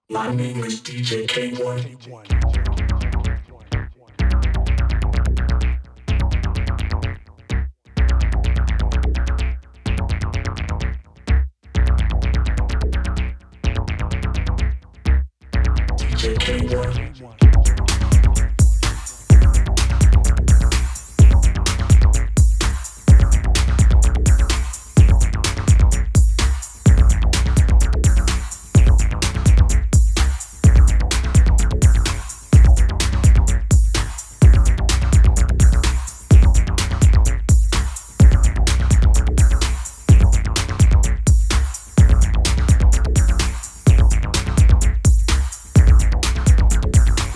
My name is DJ K-1. DJ K-1.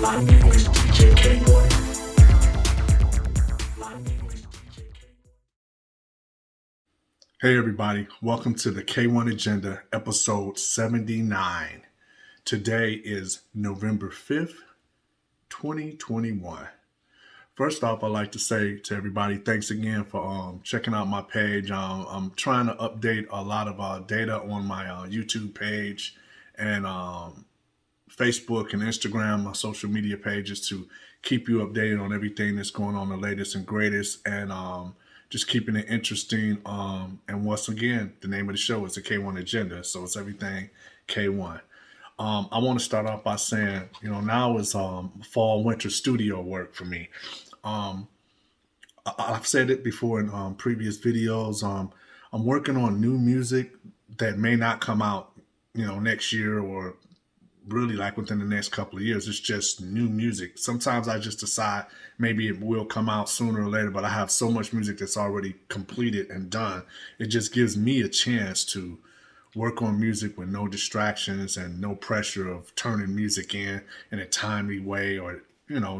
My name is DJ K-1. My name is DJ K-1. Hey everybody, welcome to the K-1 Agenda, episode 79. Today is November 5th, 2021. First off, I'd like to say to everybody, thanks again for checking out my page. I'm trying to update a lot of data on my YouTube page and Facebook and Instagram, my social media pages to keep you updated on everything that's going on, the latest and greatest, and just keeping it interesting. And once again, the name of the show is the K1 Agenda, so it's everything K1. I want to start off by saying, now is fall winter studio work for me. I've said it before in previous videos. I'm working on new music that may not come out, next year or really like within the next couple of years. It's just new music. Sometimes I just decide maybe it will come out sooner or later, but I have so much music that's already completed and done. It just gives me a chance to work on music with no distractions and no pressure of turning music in a timely way, or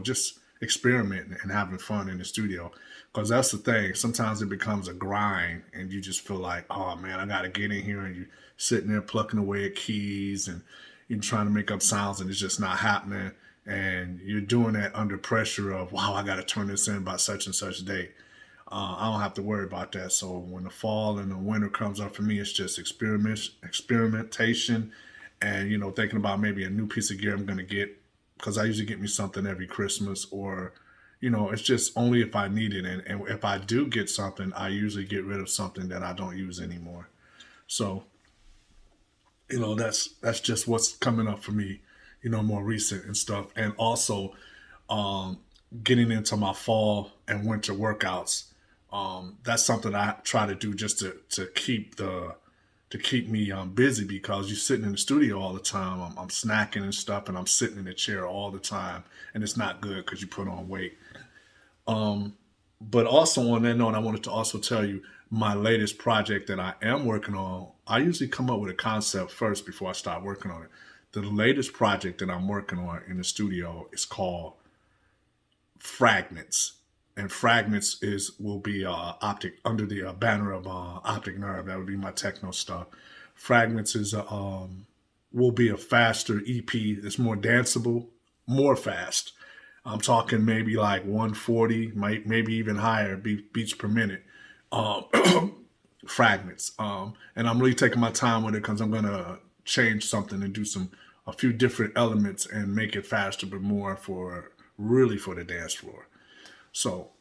just experimenting and having fun in the studio. Because that's the thing, sometimes it becomes a grind and you just feel like, oh man, I gotta get in here, and you're sitting there plucking away at keys and you're trying to make up sounds and it's just not happening, and you're doing that under pressure of, wow, I gotta turn this in by such and such date. I don't have to worry about that. So when the fall and the winter comes up for me, it's just experimentation, and thinking about maybe a new piece of gear I'm gonna get, because I usually get me something every Christmas, or it's just only if I need it. And if I do get something, I usually get rid of something that I don't use anymore. So that's just what's coming up for me, more recent and stuff. And also um, getting into my fall and winter workouts. That's something I try to do just to keep me busy, because you're sitting in the studio all the time. I'm snacking and stuff, and I'm sitting in the chair all the time, and it's not good because you put on weight. Um, but also on that note, I wanted to also tell you my latest project that I am working on. I usually come up with a concept first before I start working on it. The latest project that I'm working on in the studio is called Fragments, and Fragments is will be optic under the banner of Optic Nerve. That would be my techno stuff. Fragments is will be a faster EP. It's more danceable, more fast. I'm talking maybe like 140, maybe even higher beats per minute. Um, Fragments, and I'm really taking my time with it because I'm gonna change something and do a few different elements and make it faster, but more for really for the dance floor. So,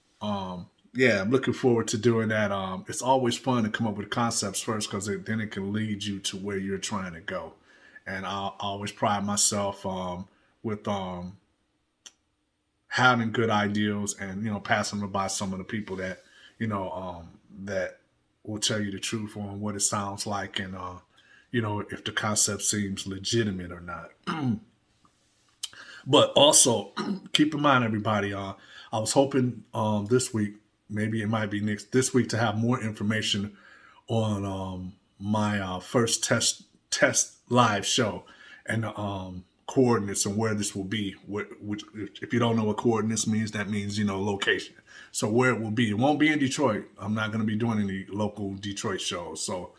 yeah, I'm looking forward to doing that. It's always fun to come up with concepts first, because then it can lead you to where you're trying to go. And I always pride myself with having good ideas, and passing them by some of the people that that will tell you the truth on what it sounds like, and if the concept seems legitimate or not. But also, keep in mind, everybody, I was hoping this week, maybe it might be next this week, to have more information on my first test live show, and coordinates and where this will be. Which, if you don't know what coordinates means, that means location. So where it will be, it won't be in Detroit. I'm not going to be doing any local Detroit shows. So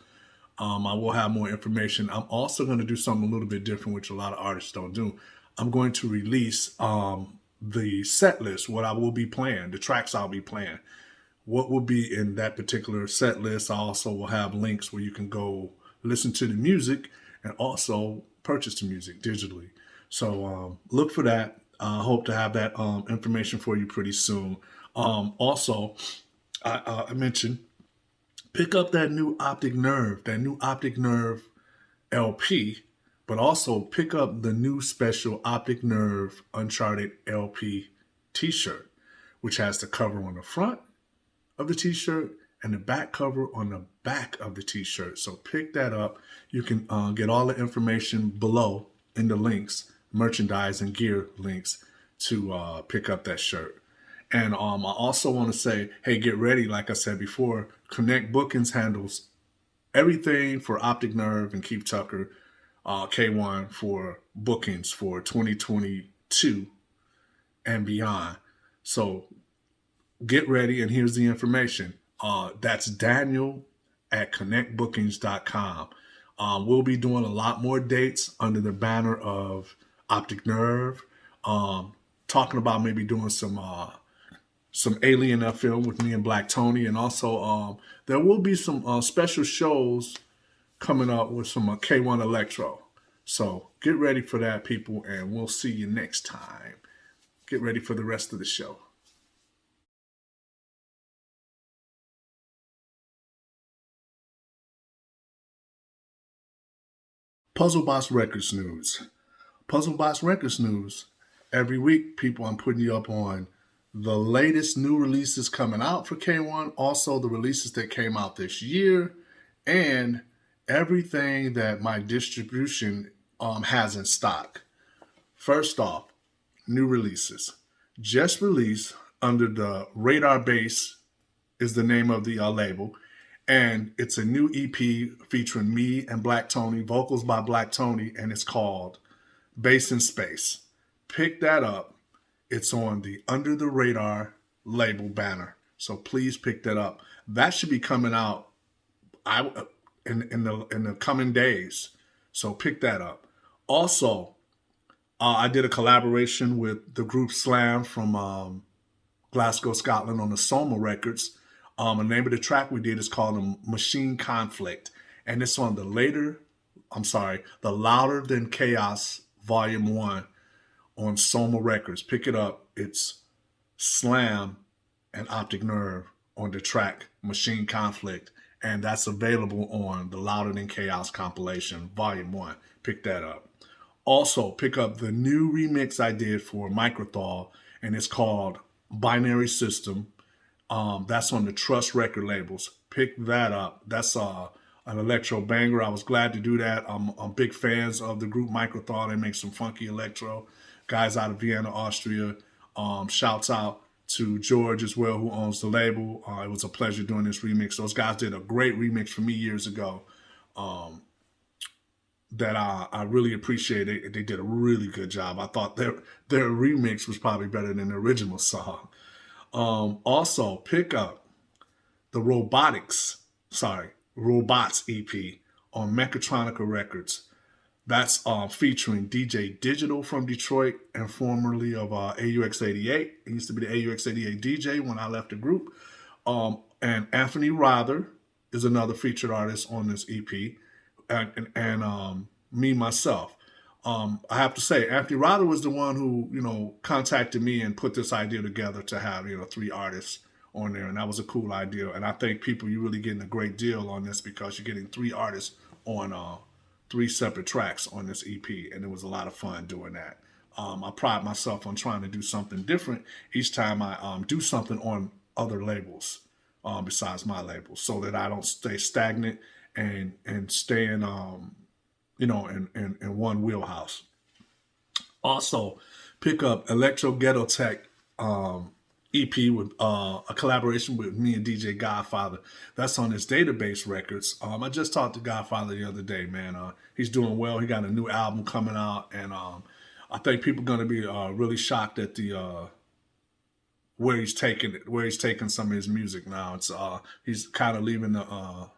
I will have more information. I'm also going to do something a little bit different, which a lot of artists don't do. I'm going to release the set list, what I will be playing, the tracks I'll be playing, what will be in that particular set list. I also will have links where you can go listen to the music and also purchase the music digitally. So look for that. I hope to have that information for you pretty soon. Also, I mentioned pick up that new Optic Nerve LP, but also pick up the new special Optic Nerve Uncharted LP t-shirt, which has the cover on the front of the t-shirt and the back cover on the back of the t-shirt. So pick that up. You can get all the information below in the links, merchandise and gear links to pick up that shirt. And I also want to say, hey, get ready. Like I said before, Connect Bookings handles everything for Optic Nerve and Keith Tucker, K-1 for bookings for 2022 and beyond. So get ready, and here's the information. That's Daniel at connectbookings.com. We'll be doing a lot more dates under the banner of Optic Nerve, talking about maybe doing some Alien film with me and Black Tony, and also there will be some special shows coming up with some K-1 Electro. So get ready for that, people, and we'll see you next time. Get ready for the rest of the show. Puzzlebox Records News. Puzzlebox Records News. Every week, people, I'm putting you up on the latest new releases coming out for K-1, also the releases that came out this year, and everything that my distribution has in stock. First off, new releases. Just released under the Radar Bass is the name of the label, and it's a new EP featuring me and Black Tony, vocals by Black Tony, and it's called Bass in Space. Pick that up. It's on the Under the Radar label banner, so please pick that up. That should be coming out in the coming days, so pick that up. Also, I did a collaboration with the group Slam from Glasgow, Scotland, on the Soma Records. The name of the track we did is called Machine Conflict, and it's on the Louder Than Chaos Volume 1 on Soma Records. Pick it up. It's Slam and Optic Nerve on the track Machine Conflict, and that's available on the Louder Than Chaos compilation, Volume 1. Pick that up. Also, pick up the new remix I did for Microthol, and it's called Binary System. That's on the Trust record labels. Pick that up. That's an electro banger. I was glad to do that. I'm big fans of the group Microthol. They make some funky electro. Guys out of Vienna, Austria. Shouts out to George as well, who owns the label. It was a pleasure doing this remix. Those guys did a great remix for me years ago that I really appreciate it. They did a really good job. I thought their remix was probably better than the original song. Also, pick up the Robots EP on Mechatronica Records. That's featuring DJ Digital from Detroit and formerly of AUX88. He used to be the AUX88 DJ when I left the group. And Anthony Rother is another featured artist on this EP. And me, myself. I have to say, Anthony Rother was the one who, contacted me and put this idea together to have, 3 artists on there. And that was a cool idea. And I think people, you're really getting a great deal on this because you're getting 3 artists on 3 separate tracks on this EP, and it was a lot of fun doing that. I pride myself on trying to do something different each time I do something on other labels besides my label, so that I don't stay stagnant and stay in in one wheelhouse. Also, pick up Electro Ghetto Tech EP with a collaboration with me and DJ Godfather. That's on his Database Records. I just talked to Godfather the other day, man. He's doing well. He got a new album coming out, and I think people are going to be really shocked at the where he's taking some of his music now. It's he's kind of leaving the.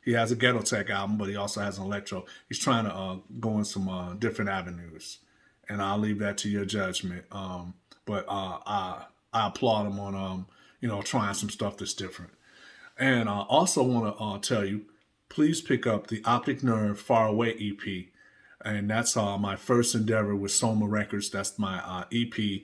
He has a Ghetto Tech album, but he also has an Electro. He's trying to go in some different avenues, and I'll leave that to your judgment. But I applaud him on trying some stuff that's different. And I also want to tell you, please pick up the Optic Nerve Far Away EP. And that's my first endeavor with Soma Records. That's my EP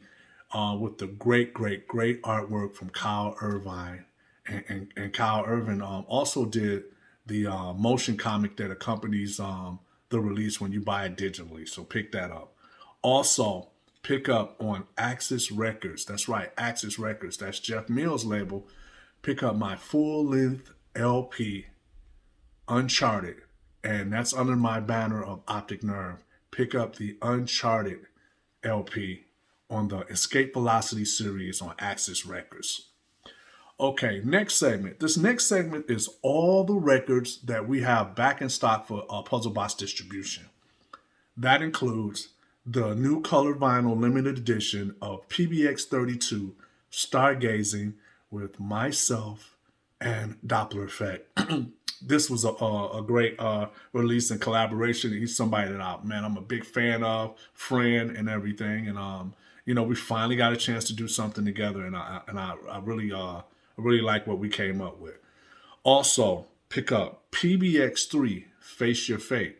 with the great, great, great artwork from Kyle Irvine. And Kyle Irvine also did the motion comic that accompanies the release when you buy it digitally. So pick that up. Also, pick up on Axis Records. That's right, Axis Records. That's Jeff Mills' label. Pick up my full-length LP, Uncharted. And that's under my banner of Optic Nerve. Pick up the Uncharted LP on the Escape Velocity series on Axis Records. Okay, next segment. This next segment is all the records that we have back in stock for Puzzlebox distribution. That includes the new colored vinyl limited edition of PBX 32 Stargazing with myself and Doppler Effect. This was a great release and collaboration. He's somebody that I'm a big fan of, friend, and everything. And we finally got a chance to do something together, and I really like what we came up with. Also, pick up PBX 3 Face Your Fate.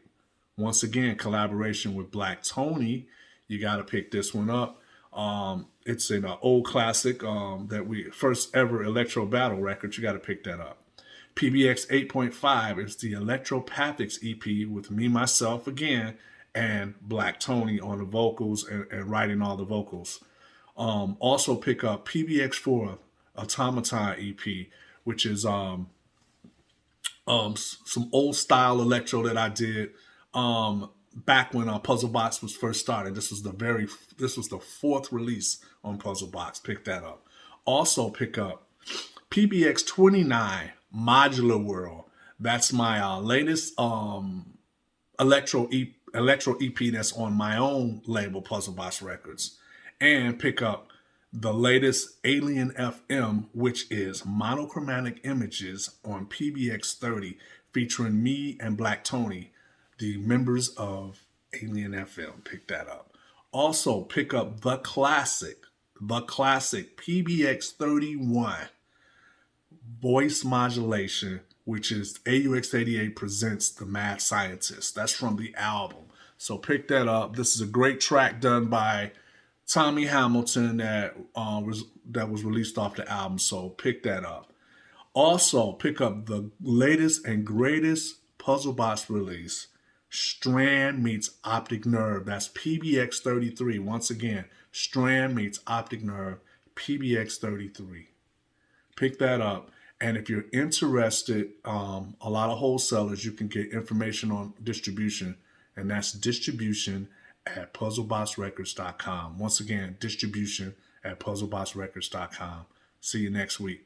Once again, collaboration with Blak Tony. You got to pick this one up. It's an old classic that we first ever Electro battle record. You got to pick that up. PBX 8.5 is the Electropathics EP with me, myself again, and Blak Tony on the vocals and writing all the vocals. Also pick up PBX 4 Automaton EP, which is some old style electro that I did back when Puzzlebox was first started. This was the fourth release on Puzzlebox. Pick that up. Also pick up PBX 29 Modular World. That's my latest electro EP that's on my own label, Puzzlebox Records. And pick up the latest Alien FM, which is monochromatic images on PBX 30, featuring me and Blak Tony, the members of Alien FM. Pick that up. Also, pick up the classic PBX 31 voice modulation, which is AUX88 presents The Mad Scientist. That's from the album. So pick that up. This is a great track done by Tommy Hamilton that was released off the album. So pick that up. Also, pick up the latest and greatest Puzzlebox release, Strand meets Optic Nerve. That's PBX 33. Once again, Strand meets Optic Nerve, PBX 33. Pick that up. And if you're interested, a lot of wholesalers, you can get information on distribution, and that's distribution at puzzleboxrecords.com. Once again, distribution at puzzleboxrecords.com. See you next week.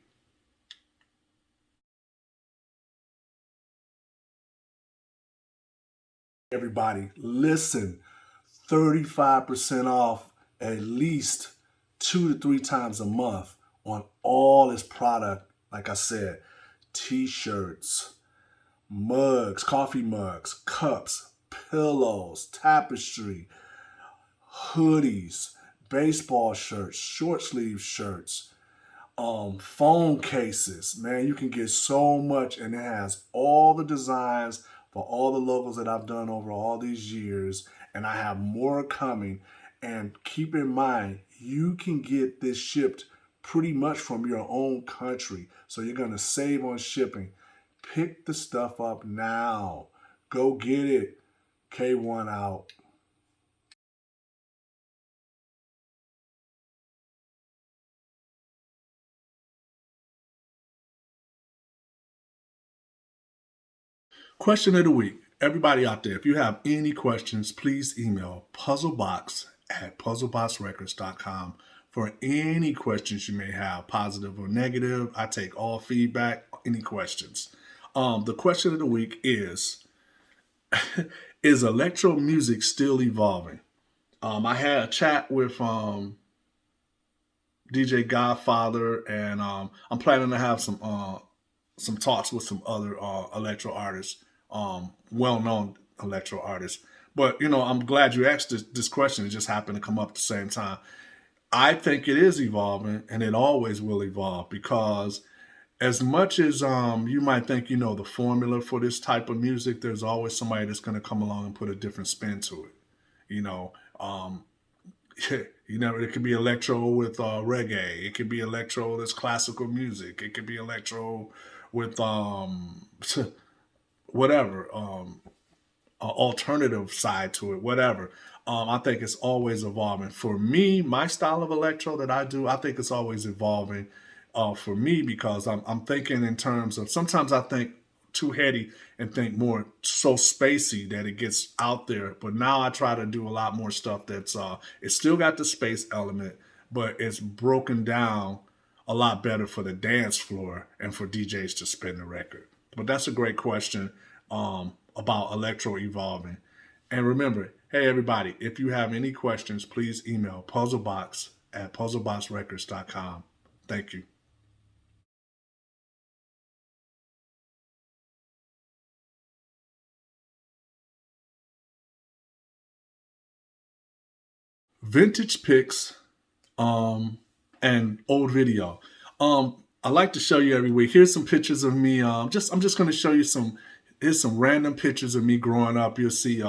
Everybody, listen, 35% off at least 2 to 3 times a month on all this product. Like I said, t-shirts, mugs, coffee mugs, cups, pillows, tapestry, hoodies, baseball shirts, short sleeve shirts, phone cases. Man, you can get so much, and it has all the designs for all the logos that I've done over all these years, and I have more coming. And keep in mind, you can get this shipped pretty much from your own country. So you're going to save on shipping. Pick the stuff up now. Go get it. K-1 out. Question of the week. Everybody out there, if you have any questions, please email puzzlebox@puzzleboxrecords.com for any questions you may have, positive or negative. I take all feedback, any questions. The question of the week is electro music still evolving? I had a chat with DJ Godfather, and I'm planning to have some talks with some other electro artists, well-known electro artists. But, I'm glad you asked this question. It just happened to come up at the same time. I think it is evolving, and it always will evolve, because as much as you might think you know the formula for this type of music, there's always somebody that's going to come along and put a different spin to it. You know, it could be electro with reggae. It could be electro that's classical music. It could be electro with whatever alternative side to it. Whatever. I think it's always evolving. For me, my style of electro that I do, I think it's always evolving. For me, because I'm thinking in terms of sometimes I think too heady and think more so spacey that it gets out there. But now I try to do a lot more stuff that's it's still got the space element, but it's broken down a lot better for the dance floor and for DJs to spin the record. But that's a great question about electro evolving. And remember, hey everybody, if you have any questions, please email Puzzlebox at puzzleboxrecords.com. Thank you. Vintage pics and old video. I like to show you every week. Here's some pictures of me. I'm just going to show you some. Here's some random pictures of me growing up. You'll see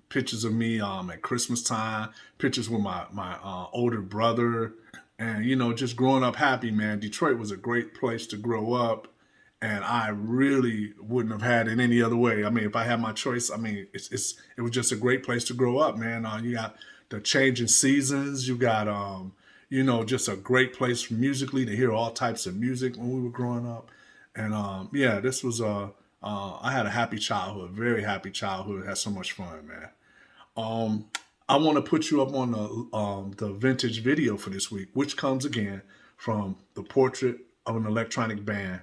pictures of me at Christmas time. Pictures with my older brother, and just growing up happy. Man, Detroit was a great place to grow up, and I really wouldn't have had it any other way. I mean, if I had my choice, I mean, it was just a great place to grow up, man. You got the changing seasons. You got just a great place musically to hear all types of music when we were growing up. And yeah, this was I had a happy childhood, very happy childhood. Had so much fun, man. I want to put you up on the vintage video for this week, which comes again from the Portrait of an Electronic Band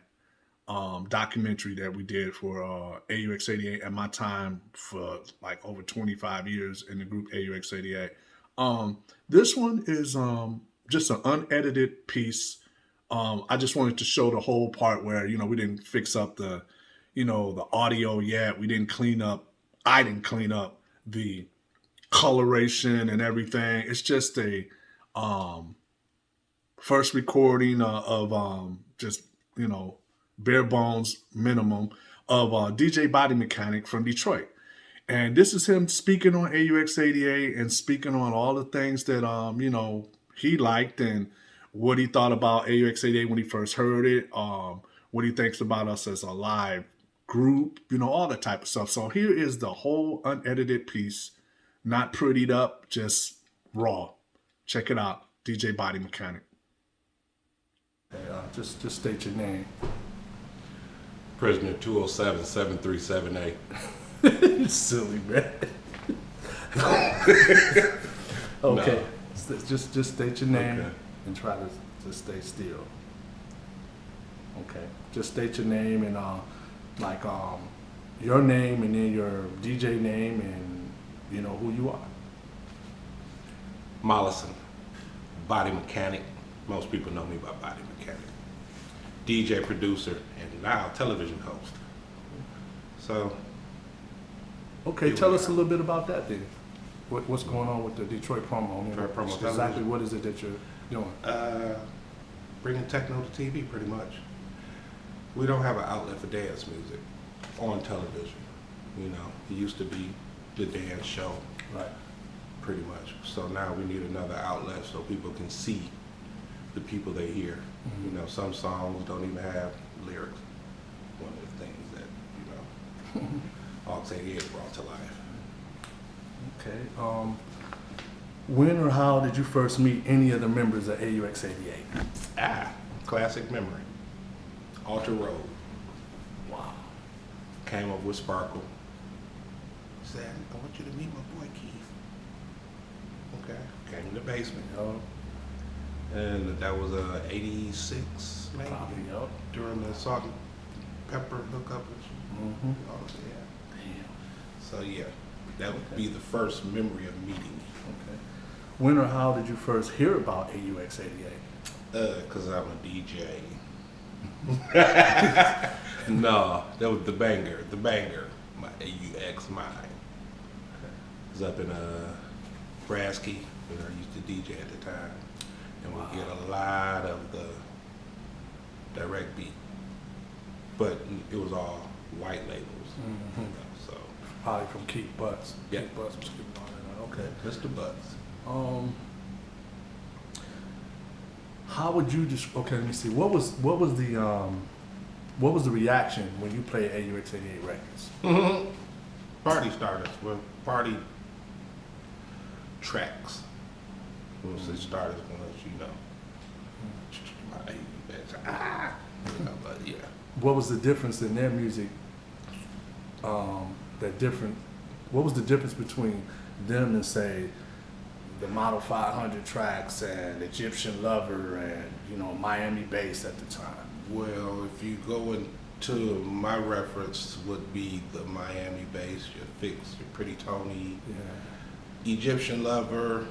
documentary that we did for AUX88 at my time for like over 25 years in the group AUX88. This one is just an unedited piece. I just wanted to show the whole part where, we didn't fix up the audio yet. We didn't clean up. I didn't clean up the coloration and everything. It's just a first recording of just, bare bones minimum of DJ Body Mechanic from Detroit. And this is him speaking on AUX88 and speaking on all the things that, he liked and what he thought about AUX88 when he first heard it, what he thinks about us as a live group, all that type of stuff. So here is the whole unedited piece, not prettied up, just raw. Check it out, DJ Body Mechanic. Hey, just state your name. Prisoner 207-7378. Silly man. Okay, no. Just state your name and try to stay still. Okay, just state your name and your name and then your DJ name and who you are. Mollison, body mechanic. Most people know me by body mechanic. DJ, producer, and now television host. So. Okay, tell us a little bit about that then. What's going on with the Detroit promo? Exactly what is it that you're doing? Bringing techno to TV, pretty much. We don't have an outlet for dance music on television. It used to be the dance show, right? Pretty much. So now we need another outlet so people can see the people they hear. Mm-hmm. Some songs don't even have lyrics. One of the things that AUX88 brought to life. Okay. When or how did you first meet any of the members of AUX88? Classic memory. Alter Road. Wow. Came up with Sparkle. Said, I want you to meet my boy Keith. Okay. Came in the basement. And that was 86 maybe. Probably, yep. During the salt and pepper hookup. Mm-hmm. Yeah. Damn. So yeah, that would be the first memory of meeting me. Okay. When or how did you first hear about AUX88? Because I'm a DJ. No, that was the banger, my AUX mine. It was up in Brasky, where I used to DJ at the time, and we get a lot of the direct beat. but it was all white labels. Mhm. You know, so Probably from Keith Butts. Yeah. Keith Butts was keeping all that. Okay. Mr. Butts. How would you just? Okay, let me see. What was the reaction when you played AUX88 records? Party starters were party tracks. Once it started, you know, you know, but yeah. What was the difference in their music? What was the difference between them and say the Model 500 tracks and Egyptian Lover and, you know, Miami Bass at the time? Well, if you go into my reference would be the Miami Bass, your Fix, your Pretty Tony, Yeah. Egyptian Lover.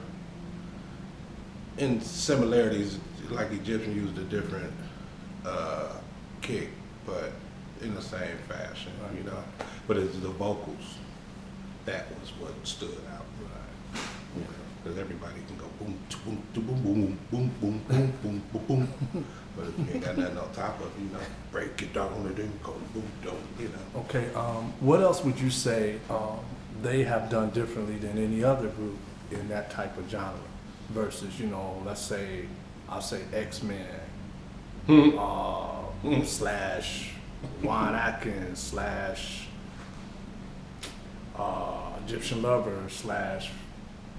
In similarities, like Egyptian used a different kick, but in the same fashion, Right. you know. But it's the vocals that was what stood out. Right. Because everybody can go boom, boom, boom, boom, boom, boom, boom, boom, boom, boom. But if you ain't got nothing on top of it, you know, break it down and then go boom, boom, you know. Okay. What else would you say they have done differently than any other group in that type of genre? Versus, you know, let's say, I'll say X-Men, slash Juan Atkins, slash Egyptian Lover, slash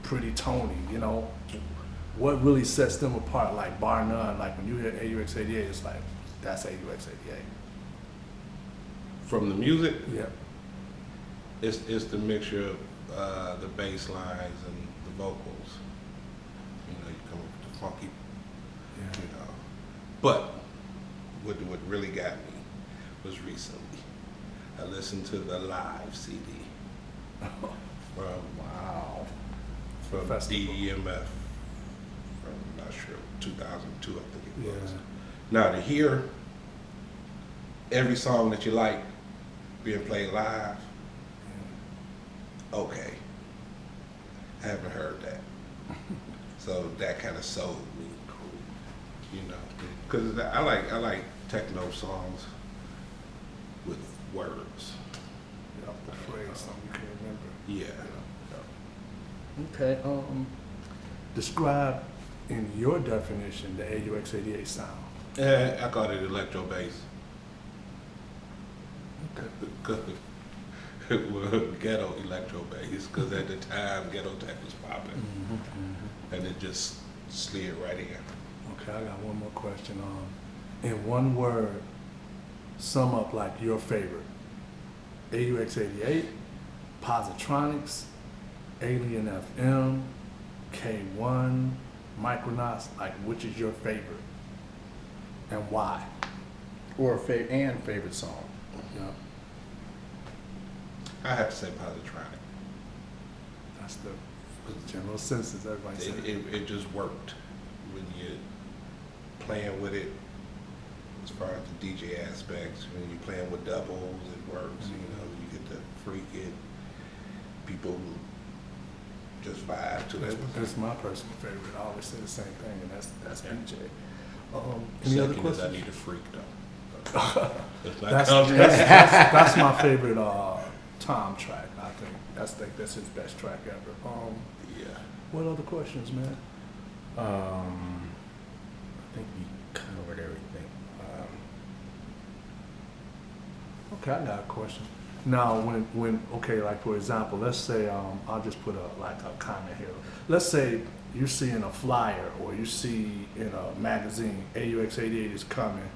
Pretty Tony, you know? What really sets them apart, like bar none, like when you hear AUX88, it's like, that's AUX88. From the music, Yeah. it's the mixture of the bass lines and the vocals. You know, you come up with the funky, Yeah. you know. But what really got me was recently. I listened to the live CD from Festival. DEMF from, I'm not sure, 2002 I think it was. Yeah. Now to hear every song that you like being played live, okay, I haven't heard that. So that kind of sold me, you know, because I like techno songs with words. Yep, the phrase, something you can remember. Yeah. Okay, describe in your definition the AUX88 sound. I call it electro bass. Okay. It was ghetto electro bass, because at the time ghetto tech was popping, and it just slid right in. Okay, I got one more question. In one word, sum up like your favorite. AUX88, Positronics, Alien FM, K-1, Micronauts, like which is your favorite? And why? Or favorite song. Yeah, I have to say Positronic. that's the general census, everybody says. It just worked when you're playing with it. As far as the DJ aspects, when you're playing with doubles, it works. You know, you get to freak it. People just vibe to it. That's my personal favorite. I always say the same thing, and that's BJ. Any other Second is I questions? need a freak though. It's not That's, counting. that's my favorite Tom track. I think that's his best track ever. Yeah. What other questions, man? I think we covered everything. Okay, I got a question. Now, when okay, like for example, let's say I'll just put a comment here. Let's say you're seeing a flyer or you see in a magazine AUX88 is coming,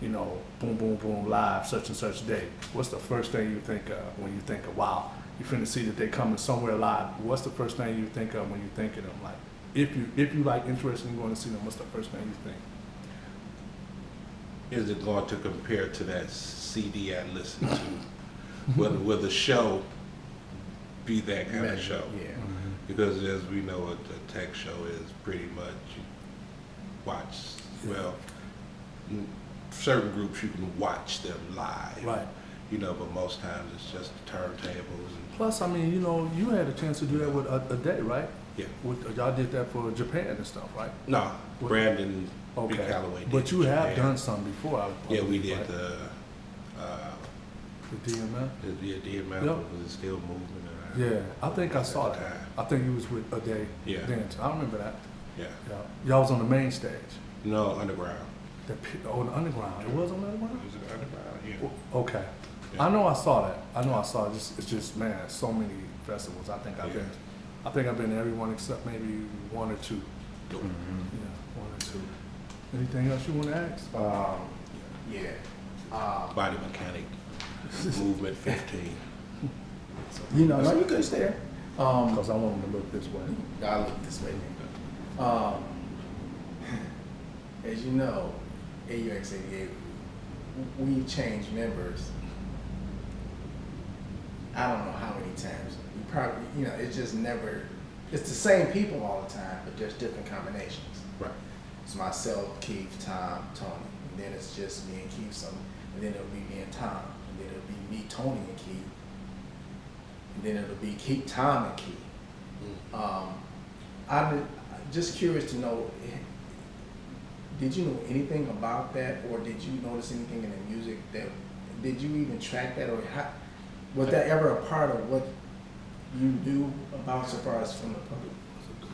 you know, boom, boom, boom, live such and such day. What's the first thing you think of when you think of wow? You finna see that they coming somewhere live. What's the first thing you think of when you think of them? Like, if you like interested in going to see them, what's the first thing you think? Is it going to compare to that CD I listened to? Will the show be that kind of show? Yeah. Because as we know, a tech show is pretty much you watch. Well, certain groups you can watch them live. Right. You know, but most times it's just turntables and Plus, I mean, you know, you had a chance to do that with a day, right? yeah. Y'all did that for Japan and stuff, right? No, What- Brandon B. Okay. Calloway. But did you have Japan. done some before. Yeah, we believe, did right? the The DMF? The DMF Yep. was still moving. Yeah, I think I saw At the that. time. I think he was with a day Yeah. dance. I remember that. Yeah. Yeah. Y'all was on the main stage. No, underground. On the underground. It was on the underground? Was it underground? Yeah. Okay. Yeah. I know I saw that. It's just man, so many festivals. I think I've been to every one except maybe one or two. Yeah, one or two. Anything else you want to ask? Body mechanic. Movement 15. You know, no, you good stay there. Because I want them to look this way. I look this way. As you know, AUX88, we changed members. I don't know how many times. We probably, you know, it's just never. It's the same people all the time, but just different combinations. Right. It's myself, Keith, Tom, Tony, and then it's just me and Keith. And then it'll be me and Tom, and then it'll be me, Tony, and Keith, and then it'll be Keith, Tom, and Keith. I'm just curious to know, did you know anything about that, or did you notice anything in the music that, did you even track that, or how, was that ever a part of what you knew about so far as from the public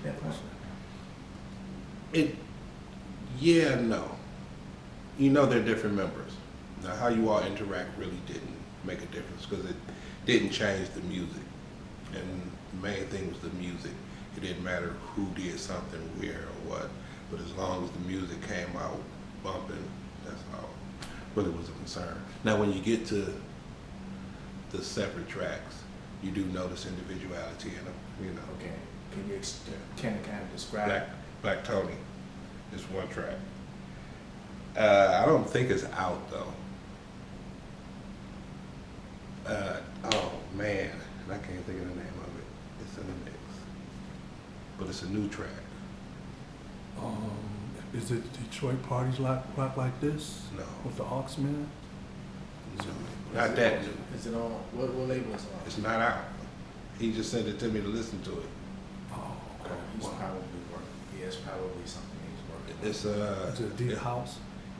standpoint? Yeah, no. You know they're different members. Now how you all interact really didn't make a difference because it didn't change the music. And the main thing was the music. It didn't matter who did something where or what, but as long as the music came out bumping, that's all really was a concern. Now when you get to the separate tracks, you do notice individuality in them, you know. Okay, can you kind of describe? Blak Tony is one track. I don't think it's out though. Oh man, I can't think of the name of it. It's in the mix, but it's a new track. Is it Detroit parties rock like this? No. With the Hawksmen? No, not that new. Is it on, what label is it on? It's not out. He just sent it to me to listen to it. Oh, okay. He's probably working. Yeah, it's probably something he's working. It's Is it a deep house?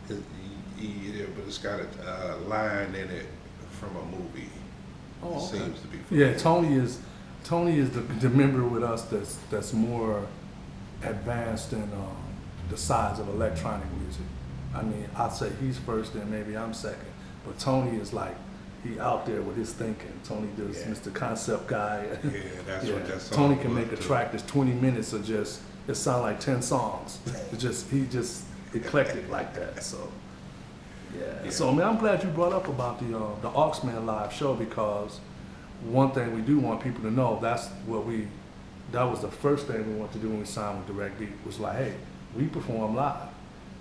Yeah, but it's got a line in it from a movie. Oh, It okay. seems to be. Yeah, Tony is the member with us that's more advanced in the sides of electronic music. I mean, I'd say he's first, and maybe I'm second. But Tony is like, he out there with his thinking. Tony does Yeah. Mr. Concept Guy. Yeah, that's Yeah. what that song Tony can was, make a too. track that's 20 minutes of just, it sound like 10 songs. He just eclectic like that. So yeah. So I mean, I'm glad you brought up about the Hawksman live show, because one thing we do want people to know, that was the first thing we wanted to do when we signed with Direct Beat, was like, hey, we perform live.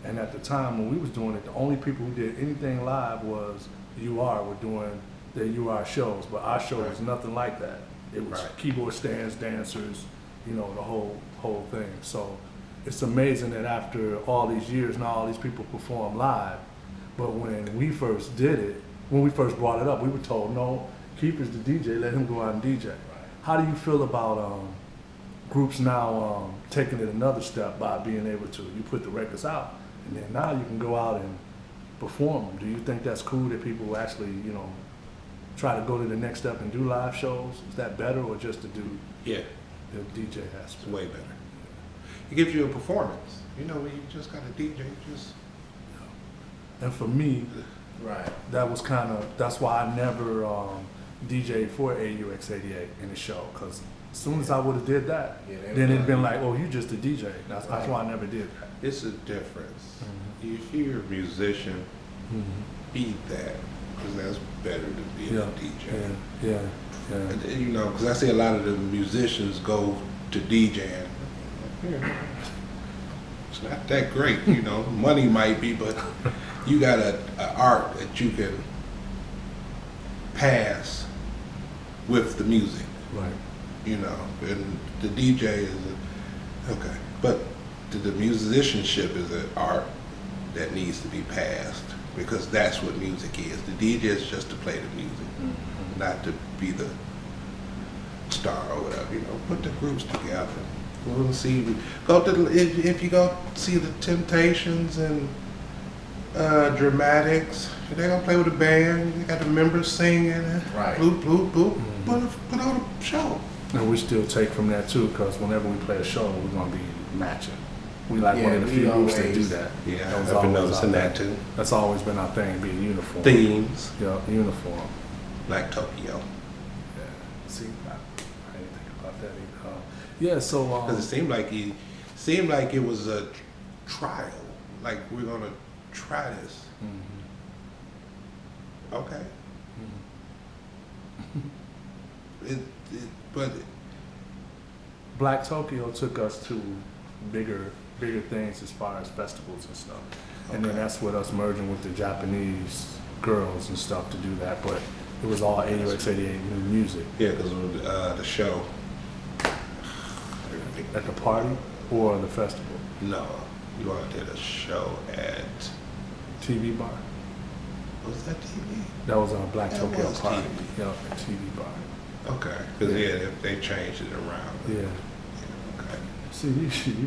And at the time when we was doing it, the only people who did anything live was UR, were doing their UR shows, but our show was nothing like that. It was Right. keyboard stands, dancers, you know, the whole thing. So it's amazing that after all these years now, all these people perform live. But when we first did it, when we first brought it up, we were told, no, Keith is the DJ, let him go out and DJ. How do you feel about groups now taking it another step by being able to, you put the records out, and then now you can go out and perform them? Do you think that's cool that people actually, you know, try to go to the next step and do live shows? Is that better, or just to do Yeah, the DJ it's aspect? way better. It gives you a performance. You know, when you just got a DJ, just And for me, Right. that's why I never DJ'd for AUX88 in the show, because as soon as I would have did that, Yeah, then it'd been like, oh, you just a DJ. That's why I never did that. it's a difference. If you're a musician, be that, because that's better than being a DJ. Yeah. And, you know, because I see a lot of the musicians go to DJing. It's not that great, you know. Money might be, but you got a art that you can pass with the music, Right. you know. And the DJ is okay, but the musicianship is an art that needs to be passed, because that's what music is. The DJ is just to play the music, not to be the star or whatever. You know, put the groups together. We'll see. If you go see the Temptations and dramatics. They're gonna play with a band. You got the members singing. Right. Bloop, bloop, bloop. Put on a show. And we still take from that too, because whenever we play a show, we're gonna be matching. We like one of the we few groups that do always- that. Yeah, That was I've been always noticing our that thing. too. That's always been our thing, being uniform. Themes. Yeah, uniform. Like Tokyo. Yeah. See, I didn't think about that either. Yeah, so Because it seemed like it was a trial. Like we're gonna try this. Okay. But Black Tokyo took us to bigger things as far as festivals and stuff. And then Okay. that's with us merging with the Japanese girls and stuff to do that. But it was all AUX88 new music. yeah, because the show. At the party or the festival? No, you all did a show at. TV bar. Was that TV? That was on Black That Tokyo was party. TV. Yeah, a TV bar. Okay, because they changed it around. Yeah. Yeah, okay. See, you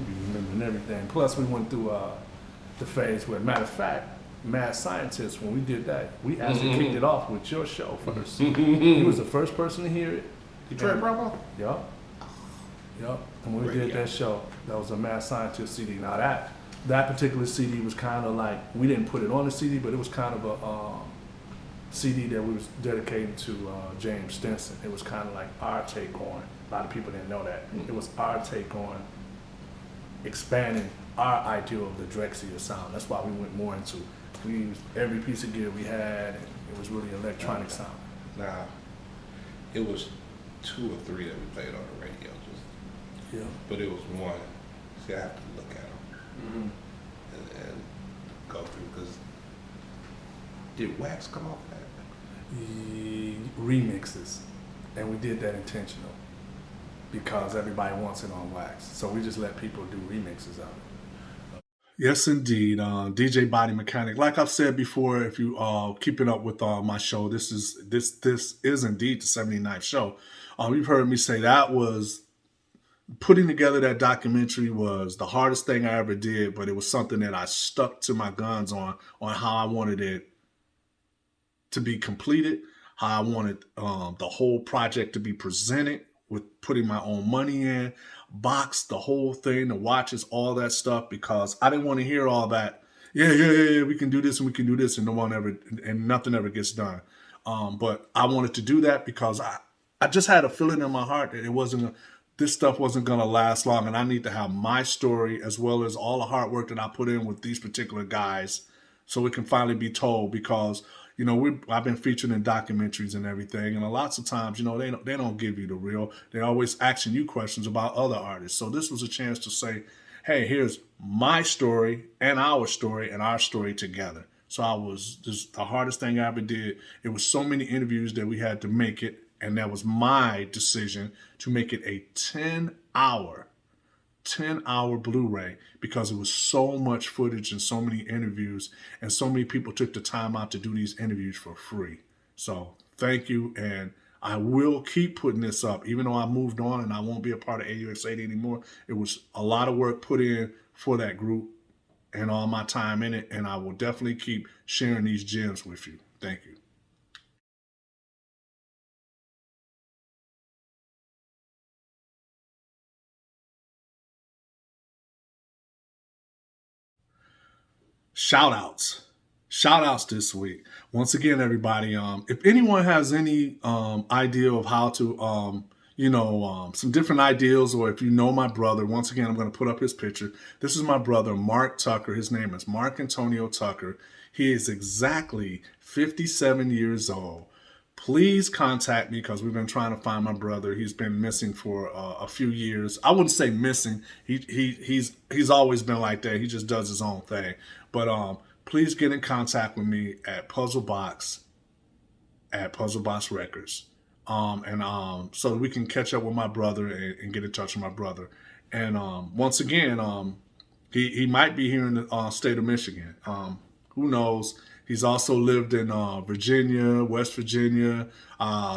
be remembering everything. Plus, we went through the phase where, matter of fact, Mad Scientist, when we did that, we actually kicked it off with your show first. He was the first person to hear it. Detroit Bravo? Yup. Yup. And when we Great did guy. that show, that was a Mad Scientist CD. Now that particular CD was kind of like, we didn't put it on the CD, but it was kind of a CD that we was dedicating to James Stinson. It was kind of like our take on, a lot of people didn't know that. It was our take on expanding our idea of the Drexciya sound. That's why we went more into, we used every piece of gear we had, and it was really electronic sound. Nah, it was 2 or 3 that we played on the radio, Yeah. but it was one. See, I have to look at them and go through, because did Wax come off that? Remixes, and we did that intentional because everybody wants it on wax. So we just let people do remixes of it. Yes, indeed. DJ Body Mechanic. Like I've said before, if you keeping up with my show, this is indeed the 79th show. You've heard me say that was putting together that documentary was the hardest thing I ever did, but it was something that I stuck to my guns on how I wanted it to be completed, how I wanted the whole project to be presented with putting my own money in, box, the whole thing, the watches, all that stuff, because I didn't want to hear all that. Yeah, we can do this and we can do this, and nothing ever gets done. But I wanted to do that because I just had a feeling in my heart that this stuff wasn't going to last long, and I need to have my story as well as all the hard work that I put in with these particular guys so it can finally be told, because I've been featured in documentaries and everything, and lots of times, they don't give you the real. They're always asking you questions about other artists. So this was a chance to say, hey, here's my story and our story together. So just the hardest thing I ever did. It was so many interviews that we had to make it, and that was my decision to make it a 10-hour Blu-ray, because it was so much footage and so many interviews, and so many people took the time out to do these interviews for free. So thank you, and I will keep putting this up, even though I moved on and I won't be a part of AUX80 anymore. It was a lot of work put in for that group and all my time in it, and I will definitely keep sharing these gems with you. Thank you. Shout outs this week. Once again, everybody, if anyone has any idea of how to, some different ideas, or if you know my brother, once again, I'm going to put up his picture. This is my brother, Mark Tucker. His name is Mark Antonio Tucker. He is exactly 57 years old. Please contact me, because we've been trying to find my brother. He's been missing for a few years. I wouldn't say missing. He's always been like that. He just does his own thing. But please get in contact with me at Puzzlebox Records, so we can catch up with my brother and get in touch with my brother. And once again, he might be here in the state of Michigan. Who knows? He's also lived in Virginia, West Virginia,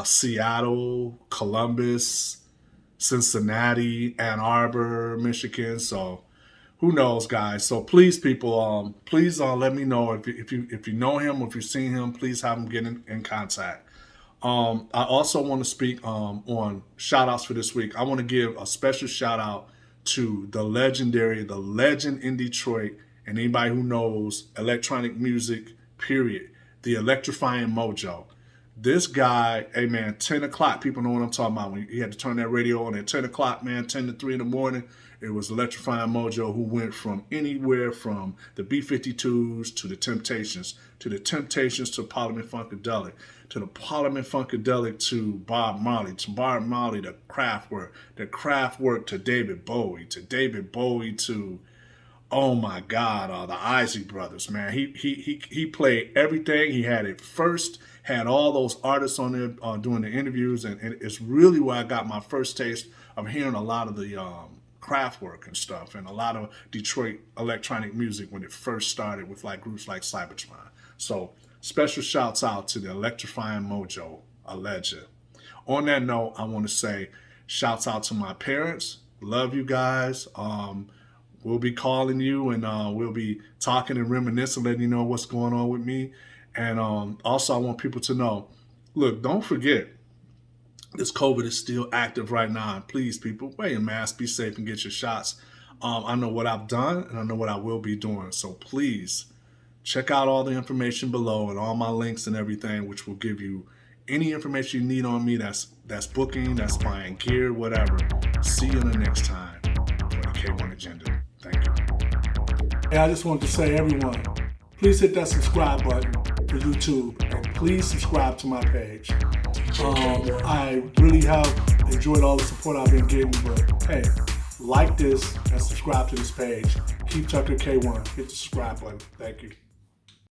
Seattle, Columbus, Cincinnati, Ann Arbor, Michigan. So who knows, guys? So please, people, please let me know if you know him or if you've seen him. Please have him get in contact. I also want to speak on shout outs for this week. I want to give a special shout out to the legend in Detroit, and anybody who knows electronic music, period, the electrifying mojo. This guy, hey man, 10 o'clock, people know what I'm talking about. When he had to turn that radio on at 10 o'clock, man, 10 to 3 in the morning, it was Electrifying Mojo, who went from anywhere from the B-52s to the Temptations to Parliament Funkadelic, to the Parliament Funkadelic to Bob Marley, the Kraftwerk to David Bowie, to oh my God, the Isley Brothers, man. He played everything. He had it first, had all those artists on there doing the interviews, and it's really where I got my first taste of hearing a lot of the Kraftwerk and stuff, and a lot of Detroit electronic music when it first started with like groups like Cybertron. So special shouts out to the Electrifying Mojo, a legend. On that note, I want to say shouts out to my parents. Love you guys. We'll be calling you, and we'll be talking and reminiscing, letting you know what's going on with me. And also I want people to know, look, don't forget, this COVID is still active right now. And please, people, wear your mask, be safe, and get your shots. I know what I've done, and I know what I will be doing. So please, check out all the information below and all my links and everything, which will give you any information you need on me. That's booking, that's buying gear, whatever. See you in the next time for the K-1 Agenda. Thank you. And I just wanted to say, everyone, please hit that subscribe button for YouTube, and please subscribe to my page. I really have enjoyed all the support I've been getting, but hey, like this and subscribe to this page. Keep Tucker K1. Hit the subscribe button. Thank you.